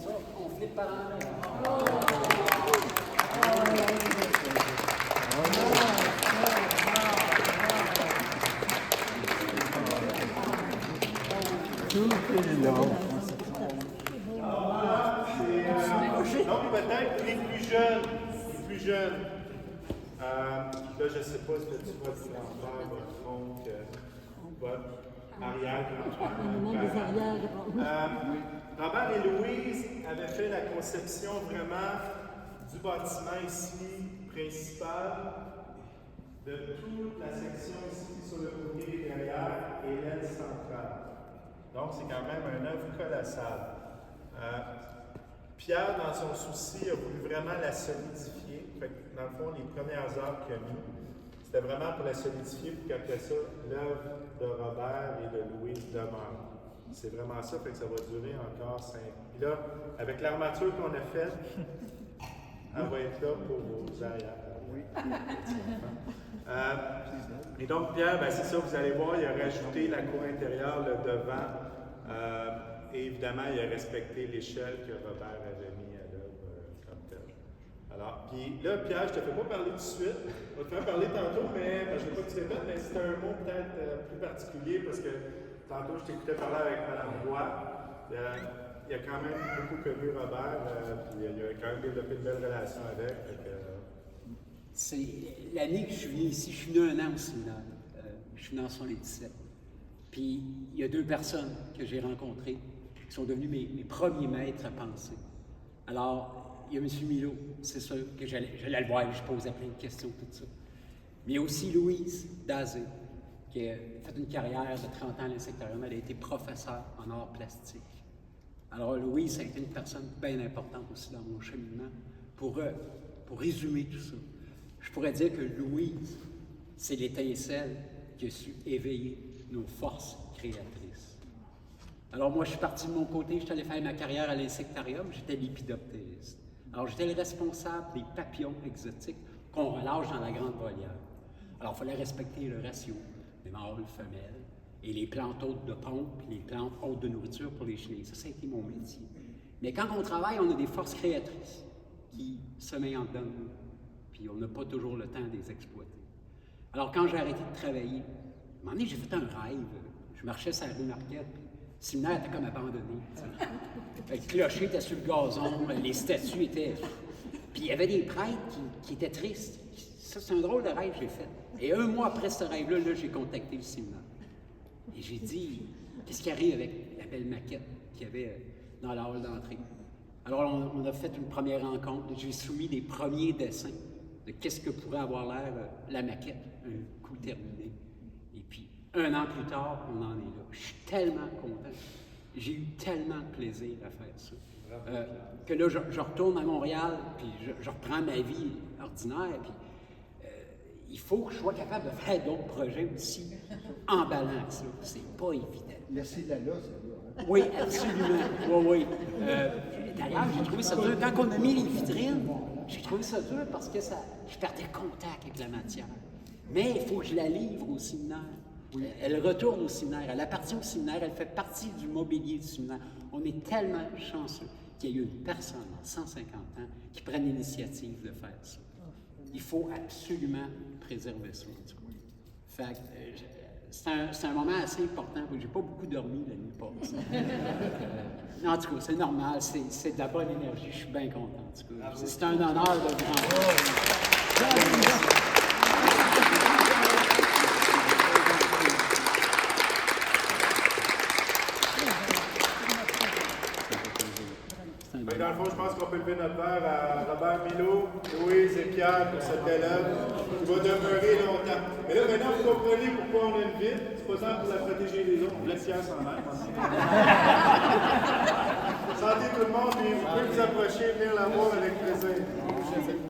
ça, on flippe par en l'air. Donc peut-être les plus jeunes, là je ne sais pas si tu vois votre grand-père, votre oncle, votre arrière-grand-père. Robert et Louise avaient fait la conception vraiment du bâtiment ici principal, de toute la section ici sur le côté derrière et l'aile centrale. Donc c'est quand même une œuvre colossale. Pierre, dans son souci, a voulu vraiment la solidifier. Fait que, dans le fond, les premières heures qu'il a mis, c'était vraiment pour la solidifier pour qu'après ça, l'œuvre de Robert et de Louise demeure. C'est vraiment ça, fait que ça va durer encore 5 ans. Puis là, avec l'armature qu'on a faite, elle va être là pour vos arrières. Oui. Et donc, Pierre, ben, c'est ça, vous allez voir, il a rajouté la cour intérieure, le devant. Et évidemment, il a respecté l'échelle que Robert avait mis à l'œuvre comme telle. Alors, puis là, Pierre, je ne te fais pas parler tout de suite. On va te faire parler tantôt, mais je ne veux pas que tu répètes, mais c'était un mot peut-être plus particulier parce que tantôt, je t'écoutais parler avec Mme Roy. Il y a quand même beaucoup connu Robert, puis il a quand même développé une belle relation avec. C'est l'année que je suis venu ici, je suis venu un an au séminaire. Je suis venu en 77. Puis il y a 2 personnes que j'ai rencontrées qui sont devenus mes premiers maîtres à penser. Alors, il y a M. Milo, c'est sûr que j'allais le voir, je posais plein de questions, tout ça. Mais il y a aussi Louise Dazé, qui a fait une carrière de 30 ans à l'insectarium. Elle a été professeure en arts plastiques. Alors, Louise, ça a été une personne bien importante aussi dans mon cheminement. Pour résumer tout ça, je pourrais dire que Louise, c'est l'étincelle qui a su éveiller nos forces créatrices. Alors moi, je suis parti de mon côté, je suis allé faire ma carrière à l'insectarium, j'étais lépidoptériste. Alors j'étais le responsable des papillons exotiques qu'on relâche dans la grande volière. Alors il fallait respecter le ratio des mâles, femelles, et les plantes hôtes de pompe, les plantes hôtes de nourriture pour les chenilles. Ça a été mon métier. Mais quand on travaille, on a des forces créatrices qui sommeillent en dedans de nous, puis on n'a pas toujours le temps de les exploiter. Alors quand j'ai arrêté de travailler, à un moment donné, j'ai fait un rêve. Je marchais sur la rue Marquette, puis le séminaire était comme abandonné. Le clocher était sur le gazon, les statues étaient... Puis il y avait des prêtres qui étaient tristes. Ça, c'est un drôle de rêve que j'ai fait. Et un mois après ce rêve-là, j'ai contacté le séminaire. Et j'ai dit, qu'est-ce qui arrive avec la belle maquette qu'il y avait dans la hall d'entrée? Alors on a fait une première rencontre. J'ai soumis des premiers dessins de qu'est-ce que pourrait avoir l'air la maquette, un coup terminé. Et puis, 1 an plus tard, on en est là. Je suis tellement content. J'ai eu tellement de plaisir à faire ça. Que là, je retourne à Montréal, puis je reprends ma vie ordinaire, puis il faut que je sois capable de faire d'autres projets aussi en balance. C'est pas évident. Merci Lala, ça va. Oui, absolument. Oui. D'ailleurs, j'ai trouvé ça dur. Quand on a mis les vitrines, j'ai trouvé ça dur parce que je perdais contact avec la matière. Mais il faut que je la livre au séminaire. Oui. Elle retourne au séminaire, elle appartient au séminaire, elle fait partie du mobilier du séminaire. On est tellement chanceux qu'il y ait eu une personne en 150 ans qui prenne l'initiative de faire ça. Il faut absolument préserver ça. Fait que, c'est un moment assez important. J'ai pas beaucoup dormi la nuit passée. En tout cas, c'est normal, c'est de la bonne énergie. Je suis bien content. En tout cas. C'est un honneur de vous rencontrer. Dans le fond, je pense qu'on peut lever notre verre à Robert Milo, Louise et Pierre pour cette belle œuvre qui va demeurer longtemps. Mais là, maintenant, vous comprenez pourquoi on a une vitre. C'est pas ça pour la protéger des autres. On laisse Pierre s'en aller. Santé tout le monde, et vous pouvez vous approcher, venir la voir avec plaisir.